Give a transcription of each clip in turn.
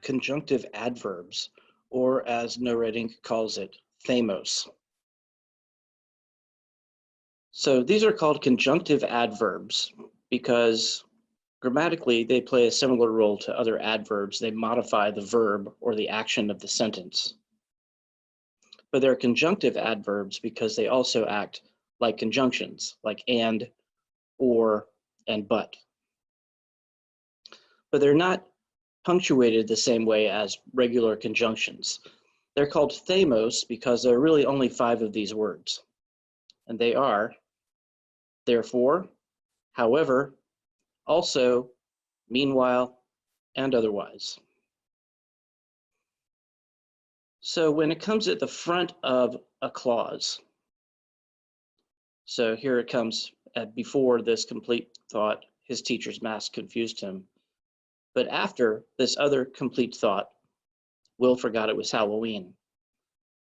conjunctive adverbs, or as narrating calls it, THAMOS. So these are called conjunctive adverbs because grammatically they play a similar role to other adverbs. They modify the verb or the action of the sentence. But they're conjunctive adverbs because they also act like conjunctions, like and, or, and but. But they're not punctuated the same way as regular conjunctions. They're called THAMOS because there are really only 5 of these words. And they are therefore, however, also, meanwhile, and otherwise. So when it comes at the front of a clause, so here it comes before this complete thought, his teacher's mask confused him. But after this other complete thought, Will forgot it was Halloween.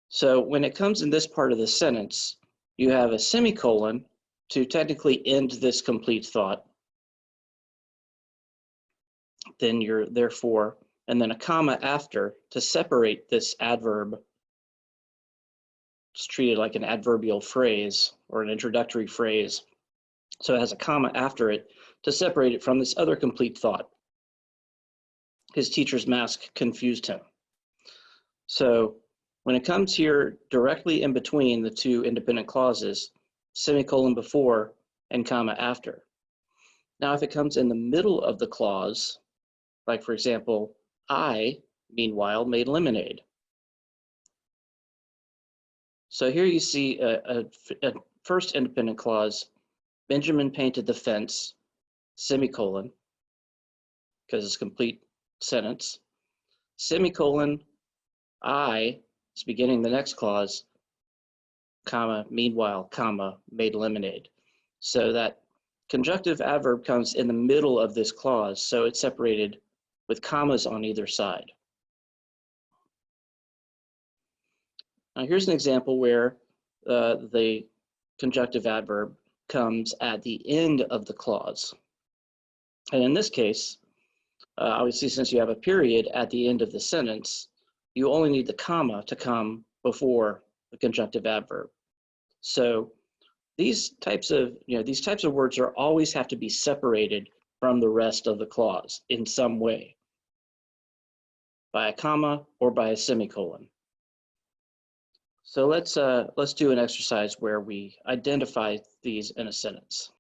So when it comes in this part of the sentence, you have a semicolon to technically end this complete thought. Then you're therefore, and then a comma after to separate this adverb. It's treated like an adverbial phrase or an introductory phrase. So it has a comma after it to separate it from this other complete thought. His teacher's mask confused him. So when it comes here directly in between the 2 independent clauses, semicolon before and comma after. Now, if it comes in the middle of the clause, like for example, I, meanwhile, made lemonade. So here you see a first independent clause, Benjamin painted the fence, semicolon, because it's a complete sentence, semicolon, I is beginning the next clause, comma, meanwhile, comma, made lemonade. So that conjunctive adverb comes in the middle of this clause, so it's separated with commas on either side. Now here's an example where the conjunctive adverb comes at the end of the clause. And in this case, obviously since you have a period at the end of the sentence, you only need the comma to come before the conjunctive adverb. So these types of words are always have to be separated from the rest of the clause in some way, by a comma or by a semicolon. So let's do an exercise where we identify these in a sentence.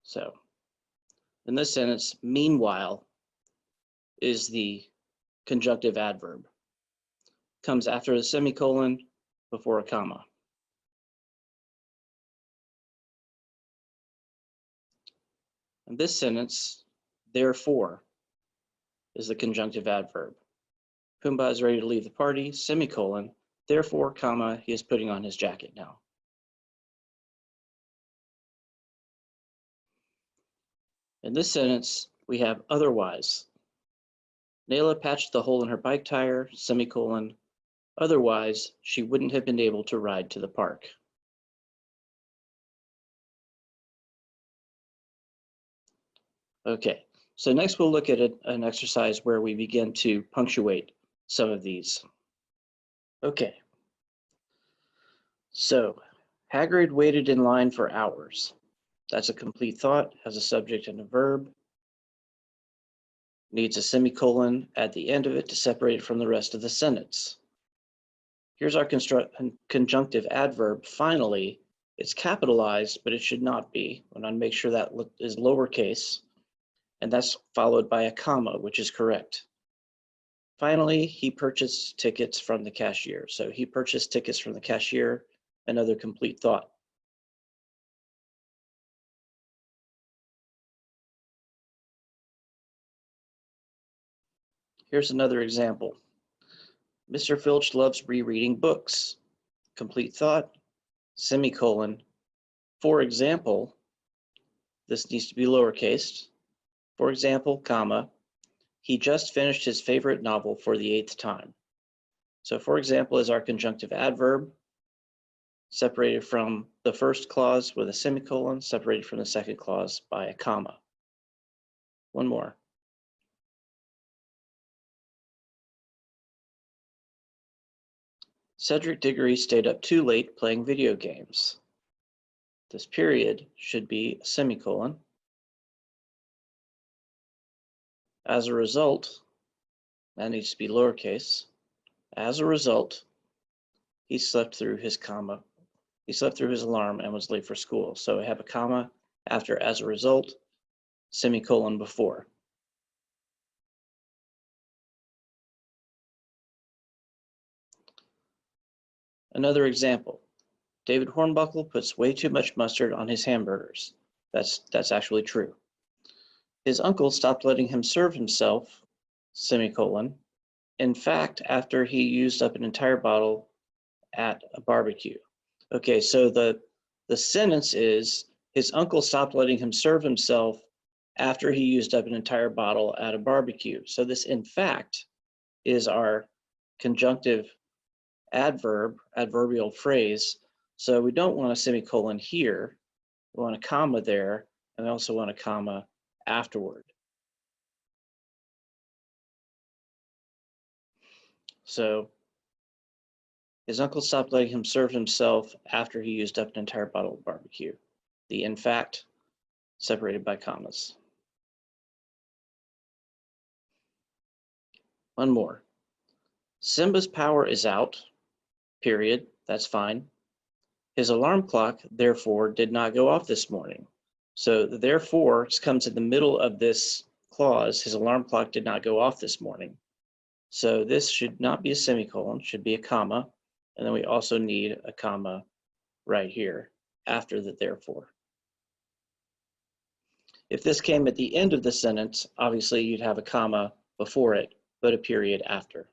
So in this sentence, meanwhile is the conjunctive adverb. Comes after a semicolon, before a comma. In this sentence, therefore is the conjunctive adverb. Pumbaa is ready to leave the party, semicolon, therefore, comma, he is putting on his jacket now. In this sentence, we have otherwise. Nayla patched the hole in her bike tire, semicolon, otherwise, she wouldn't have been able to ride to the park. Okay, so next we'll look at an exercise where we begin to punctuate some of these. Okay, so Hagrid waited in line for hours. That's a complete thought, has a subject and a verb. Needs a semicolon at the end of it to separate it from the rest of the sentence. Here's our conjunctive adverb, finally. It's capitalized, but it should not be. I want to make sure that is lowercase, and that's followed by a comma, which is correct. Finally, he purchased tickets from the cashier. So he purchased tickets from the cashier, another complete thought. Here's another example. Mr. Filch loves rereading books. Complete thought, semicolon. For example, this needs to be lowercase. For example, comma, he just finished his favorite novel for the 8th time. So for example is our conjunctive adverb, separated from the first clause with a semicolon, separated from the second clause by a comma. One more. Cedric Diggory stayed up too late playing video games. This period should be a semicolon. As a result, that needs to be lowercase. As a result, he slept through his comma. He slept through his alarm and was late for school. So I have a comma after as a result, semicolon before. Another example. David Hornbuckle puts way too much mustard on his hamburgers. That's actually true. His uncle stopped letting him serve himself, semicolon, in fact, after he used up an entire bottle at a barbecue. Okay, so the sentence is, his uncle stopped letting him serve himself after he used up an entire bottle at a barbecue. So this, in fact, is our conjunctive adverbial phrase. So we don't want a semicolon here. We want a comma there, and we also want a comma afterward. So his uncle stopped letting him serve himself after he used up an entire bottle of barbecue. The in fact separated by commas. One more. Simba's power is out, period. That's fine. His alarm clock, therefore, did not go off this morning. So therefore comes in the middle of this clause. His alarm clock did not go off this morning. So this should not be a semicolon, should be a comma. And then we also need a comma right here after the therefore. If this came at the end of the sentence, obviously you'd have a comma before it, but a period after.